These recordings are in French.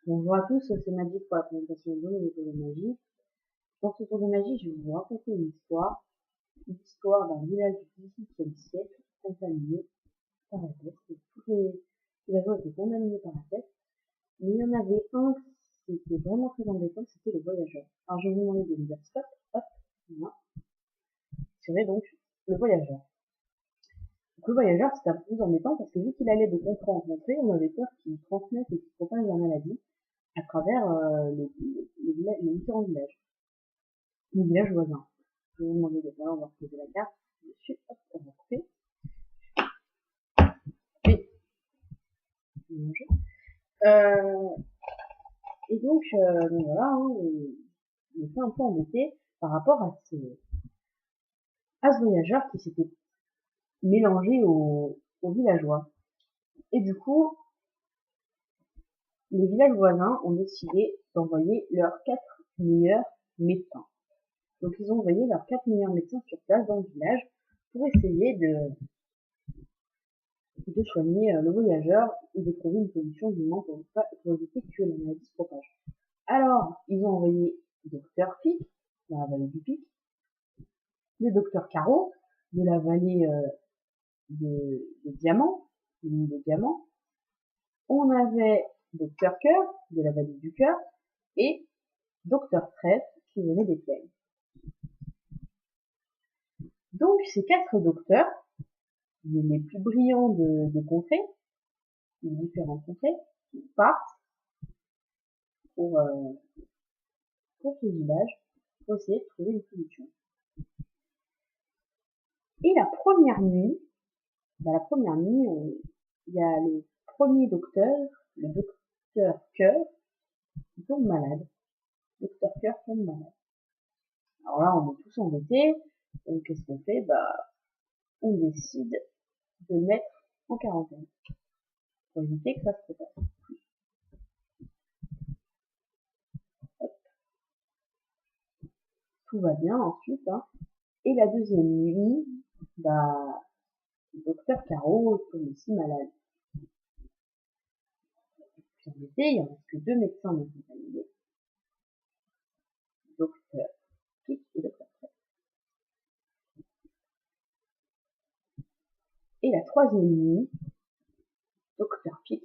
Bonjour à tous, c'est Magic pour la présentation de nouveau tour de magie. Dans ce tour de magie, je vais vous raconter une histoire d'un village du XVIIIe siècle contaminé par la peste. Tous les villageois étaient contaminés par la peste, mais il y en avait un qui était vraiment très embêtant, c'était le voyageur. Alors je vais vous demander de me dire stop, hop, voilà. Serait donc le voyageur. Donc, le voyageur, c'était un peu plus embêtant parce que vu qu'il allait de contrée en contrée, on avait peur qu'il transmette et qu'il propage la maladie à travers les différents villages. Les villages voisins. Je vais vous demander de faire, on va reposer la carte dessus, hop, on va couper, et mélanger. Et donc voilà, hein, on était un peu embêté par rapport à ce voyageur qui s'était mélangé aux villageois. Et du coup, les villages voisins ont décidé d'envoyer leurs 4 meilleurs médecins. Donc ils ont envoyé leurs 4 meilleurs médecins sur place dans le village pour essayer de soigner le voyageur et de trouver une solution du moins pour éviter que la maladie se propage. Alors, ils ont envoyé Docteur Pic, dans la vallée du Pic, le Docteur Caro, de la vallée de Diamant, de l'île de Diamant. On avait Docteur Cœur, de la vallée du Cœur, et Docteur Trèfle, qui venait des plaines. Donc, ces 4 docteurs, les plus brillants des contrées, des différentes contrées, partent pour ce village pour essayer de trouver une solution. Et la première nuit, il y a le premier docteur, le docteur Cœur, qui tombe malade. Le docteur Cœur tombe malade. Alors là, on est tous embêtés. Donc, qu'est-ce qu'on fait? On décide de le mettre en quarantaine pour éviter que ça se propage. Tout va bien ensuite, hein. Et la deuxième nuit, le docteur Caro tombe aussi malade. Puis embêté, il n'y en reste que 2 médecins non contaminés. Docteur Pic et docteur Trèfle. Et la troisième nuit, docteur Pic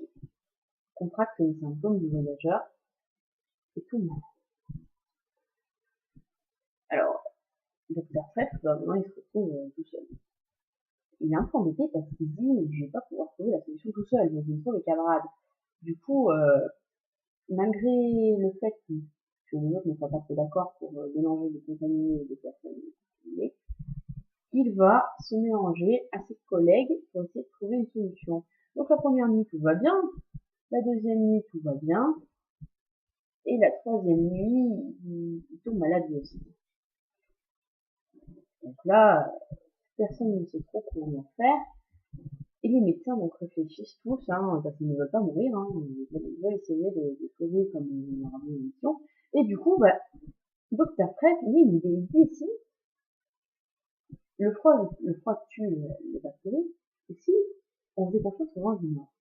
contracte les symptômes du voyageur et tout malade. Alors, docteur Trèfle, maintenant il se retrouve tout seul. Il est un peu embêté parce qu'il se dit je vais pas pouvoir trouver la solution tout seul, donc il me faut des camarades. Du coup, malgré le fait que les autres ne soient pas trop d'accord pour mélanger des contaminés et des personnes contaminées, il va se mélanger à ses collègues pour essayer de trouver une solution. Donc la première nuit tout va bien, la deuxième nuit tout va bien, et la troisième nuit il tombe malade lui aussi. Donc là, personne ne sait trop comment faire. Et les médecins donc réfléchissent tous, parce qu'ils ne veulent pas mourir, ils veulent essayer de sauver comme on aura vu une mission. Et du coup, docteur Trèfle, lui, il décide, le froid tue les bactéries, et si on faisait confiance au vent du Nord.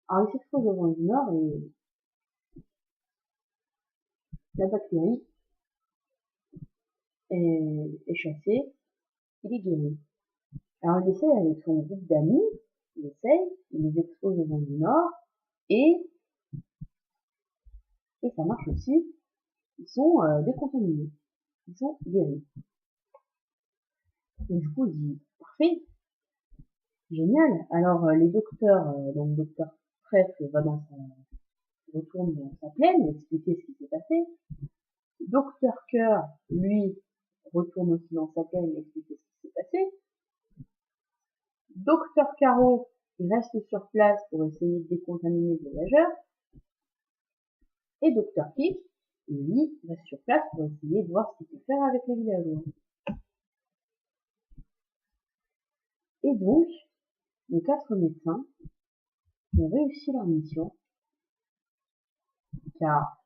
Alors il s'expose au vent du Nord et la bactérie est chassée, il est guéri. Alors il essaye avec son groupe d'amis, il les expose au vent du Nord, et ça marche aussi, ils sont décontaminés, ils sont guéris. Et du coup il dit, parfait, génial. Alors les docteurs, donc docteur Trèfle retourne dans sa plaine, expliquer ce qui s'est passé. Docteur Cœur, lui, retourne aussi dans sa plaine, expliquer ce qui s'est passé. Docteur Caro, il reste sur place pour essayer de décontaminer les voyageurs. Et Docteur Pic, lui, reste sur place pour essayer de voir ce qu'il peut faire avec les villageois. Et donc, nos 4 médecins ont réussi leur mission, car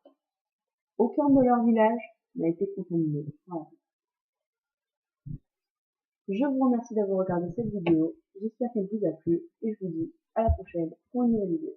aucun de leurs villages n'a été contaminé. Voilà. Je vous remercie d'avoir regardé cette vidéo, j'espère qu'elle vous a plu, et je vous dis à la prochaine pour une nouvelle vidéo.